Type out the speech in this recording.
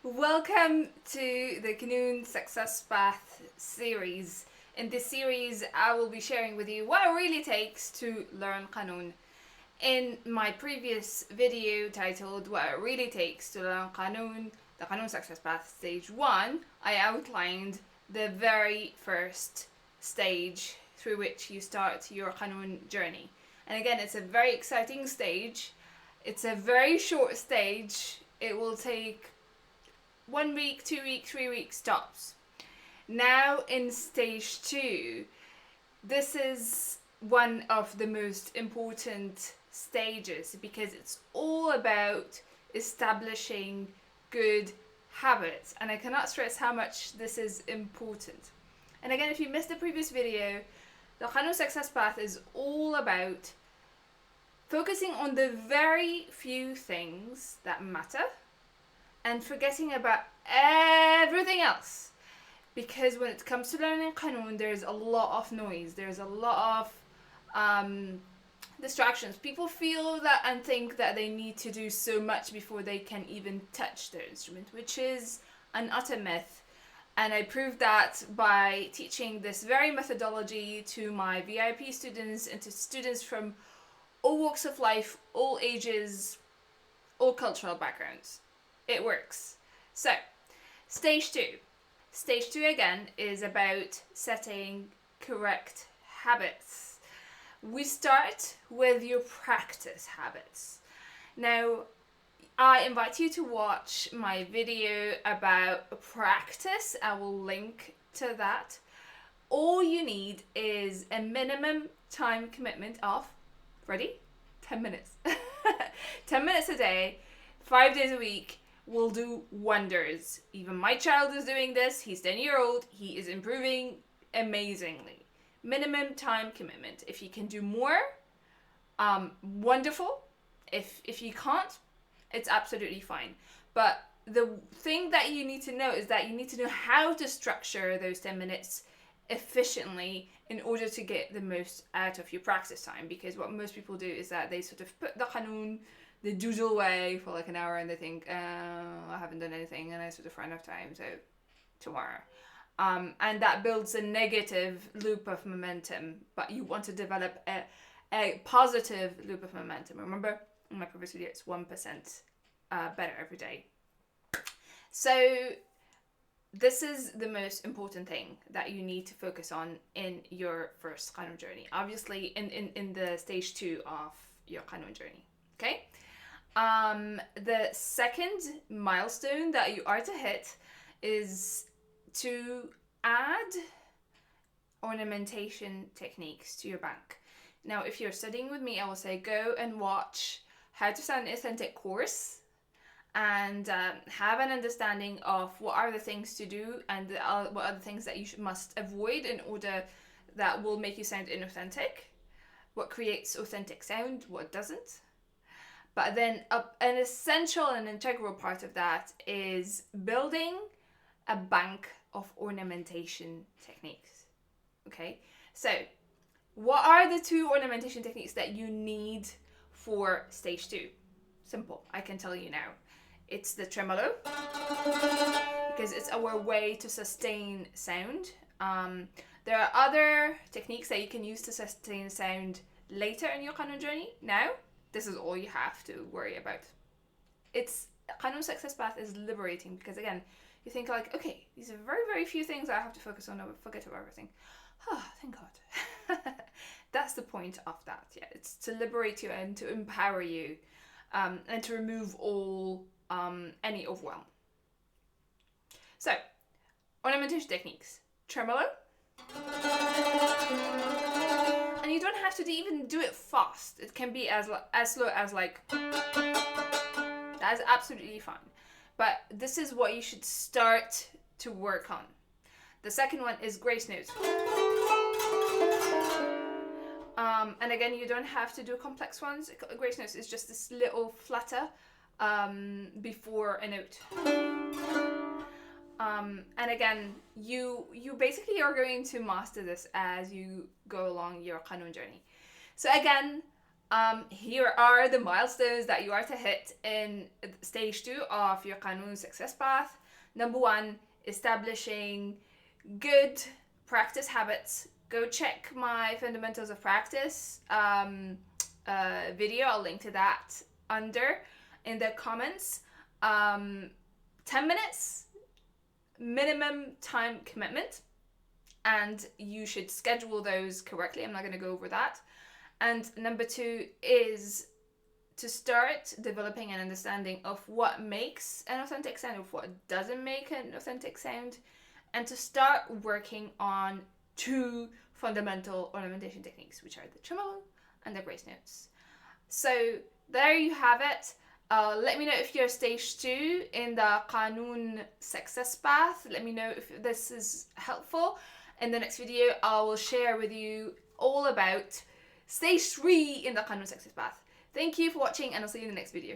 Welcome to the Qanun Success Path series. In this series, I will be sharing with you what it really takes to learn Qanun. In my previous video titled What It Really Takes to Learn Qanun, the Qanun Success Path Stage 1, I outlined the very first stage through which you start your Qanun journey. And again, it's a very exciting stage. It's a very short stage. It will take 1 week, 2 weeks, 3 weeks tops. Now in stage 2, this is one of the most important stages because it's all about establishing good habits, and I cannot stress how much this is important. And again, if you missed the previous video, the Qanun Success Path is all about focusing on the very few things that matter and forgetting about everything else. Because when it comes to learning Qanun, there's a lot of noise, there's a lot of distractions. People feel that and think that they need to do so much before they can even touch their instrument, which is an utter myth. And I proved that by teaching this very methodology to my VIP students and to students from all walks of life, all ages, all cultural backgrounds. It works. So, stage 2. Stage 2 again is about setting correct habits. We start with your practice habits. Now, I invite you to watch my video about practice. I will link to that. All you need is a minimum time commitment of, ready? 10 minutes. 10 minutes a day, 5 days a week will do wonders. Even my child is doing this. He's 10-year-old. He is improving amazingly. Minimum time commitment. If you can do more, wonderful. If you can't, it's absolutely fine. But the thing that you need to know is that you need to know how to structure those 10 minutes efficiently in order to get the most out of your practice time. Because what most people do is that they sort of put the Qanun, they doodle away for like an hour and they think, I haven't done anything and I sort of run out of time, so tomorrow. And that builds a negative loop of momentum, but you want to develop a positive loop of momentum. Remember, in my previous video, it's 1% better every day. So this is the most important thing that you need to focus on in your first Qanun journey. Obviously, in the stage 2 of your Qanun journey, okay? The second milestone that you are to hit is to add ornamentation techniques to your bank. Now, if you're studying with me, I will say go and watch How to Sound Authentic course and have an understanding of what are the things to do and what are the things that you must avoid in order that will make you sound inauthentic, what creates authentic sound, what doesn't. But then an essential and integral part of that is building a bank of ornamentation techniques. Okay, so what are the 2 ornamentation techniques that you need for stage 2? Simple, I can tell you now. It's the tremolo, because it's our way to sustain sound. There are other techniques that you can use to sustain sound later in your Qanun journey. Now, this is all you have to worry about. It's Qanun Success Path is liberating because again, you think like, okay, these are very, very few things I have to focus on. I will forget about everything. Oh, thank God. That's the point of that. Yeah, it's to liberate you and to empower you, and to remove all any overwhelm. So, ornamentation techniques: tremolo. And you don't have to even do it fast. It can be as slow as like, that's absolutely fine. But this is what you should start to work on. The second one is grace notes. And again, you don't have to do complex ones. Grace notes is just this little flutter before a note. And again, you basically are going to master this as you go along your Qanun journey. So again, Here are the milestones that you are to hit in stage 2 of your Qanun success path. Number 1, establishing good practice habits. Go check my fundamentals of practice video. I'll link to that under in the comments. 10 minutes minimum time commitment, and you should schedule those correctly. I'm not going to go over that. And number 2 is to start developing an understanding of what makes an authentic sound, of what doesn't make an authentic sound, and to start working on 2 fundamental ornamentation techniques, which are the tremolo and the grace notes. So there you have it. Let me know if you're stage 2 in the Qanun success path. Let me know if this is helpful. In the next video, I will share with you all about stage 3 in the Qanun success path. Thank you for watching, and I'll see you in the next video.